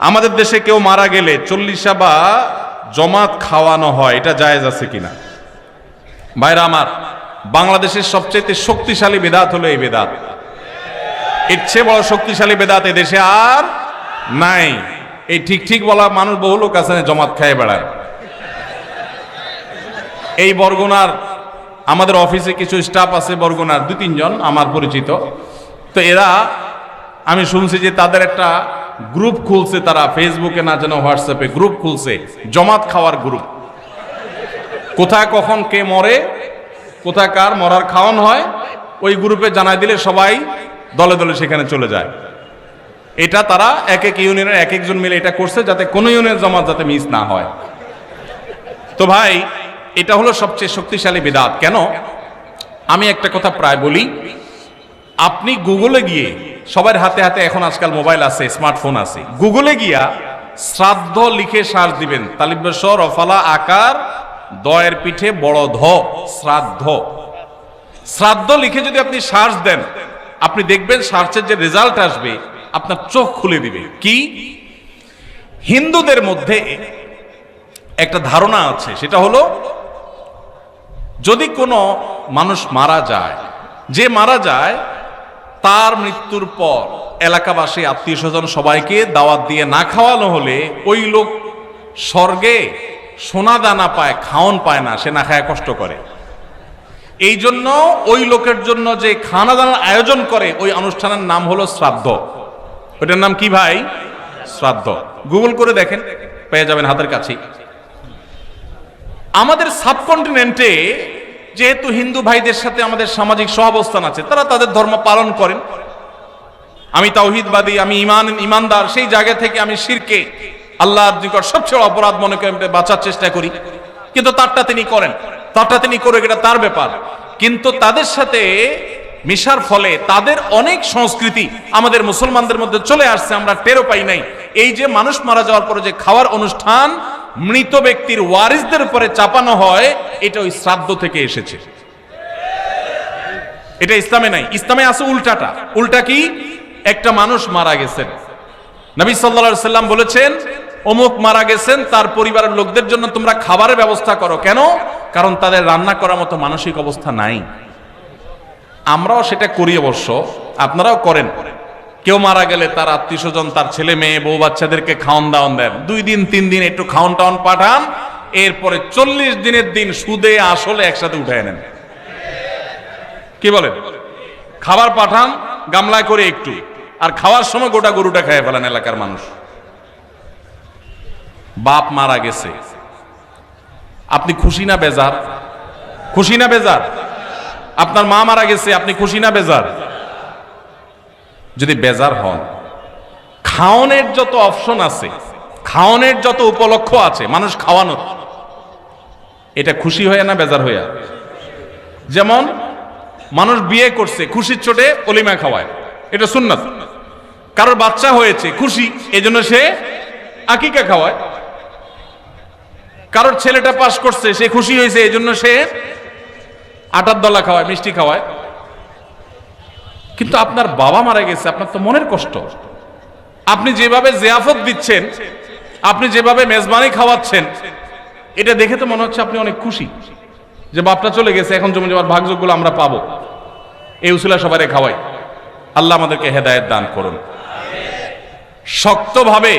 আমাদের দেশে কেউ মারা গেলে চল্লিশা বা জমাত খাওয়ানো হয়, এটা জায়েজ আছে কিনা? ভাইরা আমার, বাংলাদেশের সবচেয়ে শক্তিশালী বেদাত হলো এই বেদাত। এর চেয়ে বড় শক্তিশালী বেদাত এ দেশে আর নাই। এই ঠিক ঠিক বলা মানুষ বহু লোক আছে জমাত খায় বেড়ায়। এই বরগুনার আমাদের অফিসে কিছু স্টাফ আছে, বরগুনার 2-3 জন আমার পরিচিত। তো এরা, আমি শুনছি যে তাদের একটা গ্রুপ খুলছে, তারা ফেসবুকে না যেন হোয়াটসঅ্যাপে গ্রুপ খুলছে, জমাত খাওয়ার গ্রুপ। কোথায় কখন কে মরে, কোথায় কার মরার খাওয়ান হয়, ওই গ্রুপে জানাই দিলে সবাই দলে দলে সেখানে চলে যায়। এটা তারা এক এক ইউনিয়নের এক একজন মিলে এটা করছে, যাতে কোনো ইউনিয়নের জমাত যাতে মিস না হয়। তো ভাই, এটা হলো সবচেয়ে শক্তিশালী বিদআত। কেন? আমি একটা কথা প্রায় বলি, আপনি গুগলে গিয়ে, সবার হাতে হাতে এখন আজকাল মোবাইল আছে, স্মার্টফোন আছে, গুগলে গিয়া শ্রাদ্ধ লিখে সার্চ দিবেন, তালিবেশ্বর রফালা আকার দয়ের পিঠে বড় ধ, শ্রাদ্ধ। শ্রাদ্ধ লিখে যদি আপনি সার্চ দেন, আপনি দেখবেন সার্চের যে রেজাল্ট আসবে আপনার চোখ খুলে দিবে। কি? হিন্দুদের মধ্যে একটা ধারণা আছে, সেটা হলো যদি কোনো মানুষ মারা যায়, যে মারা যায় তার মৃত্যুর পর এলাকাবাসী আত্মীয় স্বজন সবাইকে দাওয়াত দিয়ে না খাওয়ানো হলে ওই লোক স্বর্গে সোনা দানা পায়, খাওন পায় না, সে না খায় কষ্ট করে। এই জন্য ওই লোকের জন্য যে খানা দানার আয়োজন করে, ওই অনুষ্ঠানের নাম হলো শ্রাদ্ধ। ওইটার নাম কি ভাই? শ্রাদ্ধ। গুগল করে দেখেন, পেয়ে যাবেন হাতের কাছে। আমাদের সাবকন্টিনেন্টে যেহেতু হিন্দু ভাইদের সাথে আমাদের সামাজিক সহাবস্থান আছে, তারা তাদের ধর্ম পালন করেন। আমি তাওহীদবাদী, আমি ইমানদার, সেই জায়গা থেকে আমি শিরকে, আল্লাহর নিকট সবচেয়ে অপরাধ মনে করে বাঁচার চেষ্টা করি। কিন্তু তারটা তিনি করেন, তারটা তিনি করে, এটা তার ব্যাপার। কিন্তু তাদের সাথে মিশার ফলে তাদের অনেক সংস্কৃতি আমাদের মুসলমানদের মধ্যে চলে আসছে, আমরা টেরও পাই নাই। এই যে মানুষ মারা যাওয়ার পরে যে খাওয়ার অনুষ্ঠান মৃত ব্যক্তির ওয়ারিসদের উপরে চাপানো হয়, এটা ওই শ্রাদ্ধ থেকে এসেছে। এটা ইসলামে নাই। ইসলামে আছে উল্টাটা। উল্টা কি? একটা মানুষ মারা গেছেন, নবী সাল্লাল্লাহু আলাইহি সাল্লাম বলেছেন অমুক মারা গেছেন, তার পরিবারের লোকদের জন্য তোমরা খাবারের ব্যবস্থা করো। কেন? কারণ তাদের রান্না করার মতো মানসিক অবস্থা নাই। আমরাও সেটা করি, অবশ্য আপনারাও করেন। কেউ মারা গেলে তার আত্মীয় স্বজন, তার ছেলে মেয়ে বউ বাচ্চাদেরকে খাওয়ান দাওয়ান দেন, 2 দিন 3 দিন একটু খাওয়ান টাওয়ান পাঠান, এরপরে 40 দিনের দিন সুদে আসলে একসাথে উঠায় নেন। কি বলেন? খাবার পাঠান গামলায় করে একটু, আর খাওয়ার সময় গোটা গরুটা খেয়ে ফেলেন এলাকার মানুষ। বাপ মারা গেছে, আপনি খুশি না বেজার? খুশি না বেজার? আপনার মা মারা গেছে, আপনি খুশি না বেজার? যদি বেজার হন, খাওয়ানোর যত অপশন আছে, খাওয়ানোর যত উপলক্ষ আছে মানুষ খাওয়ানোর, এটা খুশি হয়ে না বেজার হইয়া? যেমন মানুষ বিয়ে করছে, খুশির চোটে অলিমা খাওয়ায়, এটা সুন্নাত। কারোর বাচ্চা হয়েছে, খুশি, এজন্য সে আকিকা খাওয়ায়। কারোর ছেলেটা পাস করছে, সে খুশি হয়েছে, এজন্য সে আটার দলা খাওয়ায়, মিষ্টি খাওয়ায়। কিন্তু আপনার বাবা মারা গেছে, আপনার তো মনের কষ্ট। আপনি যেভাবে জিয়াফত দিচ্ছেন, আপনি যেভাবে মেজবানি খাওয়াচ্ছেন, এটা দেখে তো মনে হচ্ছে আপনি অনেক খুশি যে বাপটা চলে গেছে, এখন জমি জমার ভাগযোগগুলো আমরা পাবো। এই উসিলা সবারে খাওয়াই। আল্লাহ আমাদেরকে হেদায়েত দান করুন। শক্তভাবে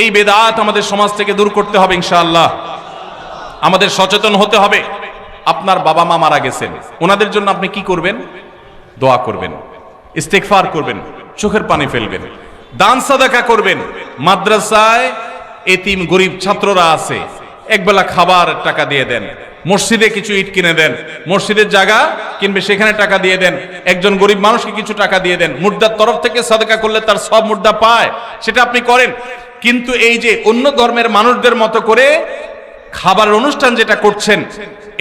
এই বেদাত আমাদের সমাজ থেকে দূর করতে হবে ইনশাআল্লাহ। আমাদের সচেতন হতে হবে। আপনার বাবা মা মারা গেছেন, ওনাদের জন্য আপনি কি করবেন? দোয়া করবেন, ইস্তেগফার করবেন, চোখের পানি ফেলবেন, দান সাদাকা করবেন। মাদ্রাসায় এতিম গরিব ছাত্ররা আছে, একবেলা খাবার টাকা দিয়ে দেন। মসজিদে কিছু ইট কিনে দেন, মসজিদের জায়গা কিনবে, সেখানে টাকা দিয়ে দেন। একজন গরিব মানুষকে কিছু টাকা দিয়ে দেন। মুর্দার তরফ থেকে সাদাকা করলে তার সব মুর্দা পায়, সেটা আপনি করেন। কিন্তু এই যে অন্য ধর্মের মানুষদের মতো করে খাবারের অনুষ্ঠান যেটা করছেন,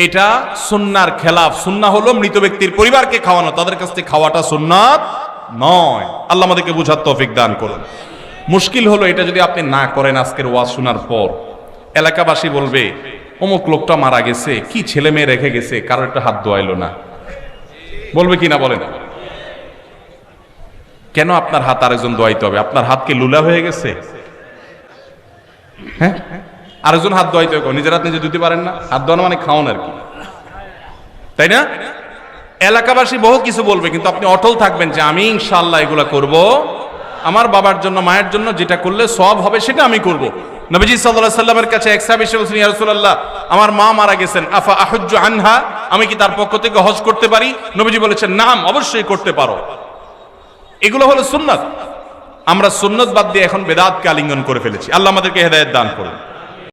এটা সুন্নাহর খেলাফ। সুন্নাহ হলো মৃত ব্যক্তির পরিবারকে খাওয়ানো, তাদের কাছ থেকে খাওয়াটা সুন্নাত নয়। আল্লাহ আমাদেরকে বুঝার তৌফিক দান করুন। মুশকিল হলো এটা যদি আপনি না করেন, আজকের ওয়াজ শোনার পর এলাকাবাসী বলবে অমুক লোকটা মারা গেছে, কি ছেলে মেয়ে রেখে গেছে, কারোর একটা হাত ধোয়াইলো না। বলবে কি না বলেন? কেন আপনার হাত আরেকজন ধোয়াইতে হবে? আপনার হাত কি লুলা হয়ে গেছে? হ্যাঁ, আরেকজন হাত ধোয়াইতে হবে, নিজের হাত নিজে ধুতে পারেন না? হাত ধোয়ানো মানে খাওয়ান আর কি, তাই না? এলাকাবাসী বহু কিছু বলবে, কিন্তু আপনি অটল থাকবেন যে আমি ইনশাআল্লাহ এগুলা করব, আমার বাবার জন্য মায়ের জন্য যেটা করলে সওয়াব হবে সেটা আমি করব। নবীজি সাল্লাল্লাহু আলাইহি সাল্লামের কাছে এক সাহাবী এসে বলছেন, ইয়া রাসূলুল্লাহ, আমার মা মারা গেছেন, আফা আহুজ্জু আনহা, আমি কি তার পক্ষ থেকে হজ করতে পারি? নবীজি বলেছেন, নাম, অবশ্যই করতে পারো। এগুলো হলো সুন্নাত। আমরা সুন্নাত বাদ দিয়ে এখন বেদাতকে আলিঙ্গন করে ফেলেছি। আল্লাহ আমাদেরকে হেদায়েত দান করুন।